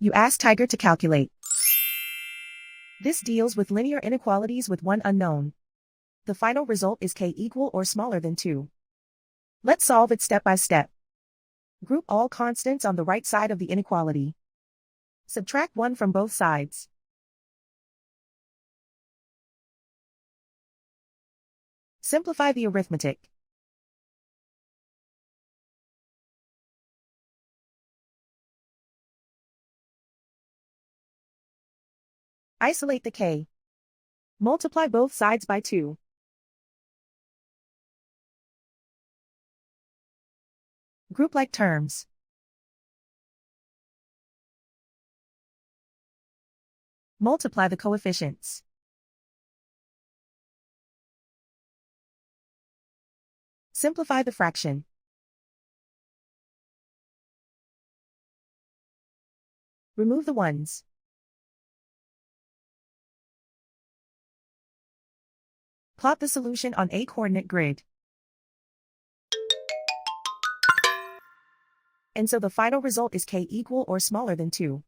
You ask Tiger to calculate. This deals with linear inequalities with one unknown. The final result is k equal or smaller than 2. Let's solve it step by step. Group all constants on the right side of the inequality. Subtract 1 from both sides. Simplify the arithmetic. Isolate the k. Multiply both sides by 2. Group like terms. Multiply the coefficients. Simplify the fraction. Remove the ones. Plot the solution on a coordinate grid. And so the final result is k equal or smaller than 2.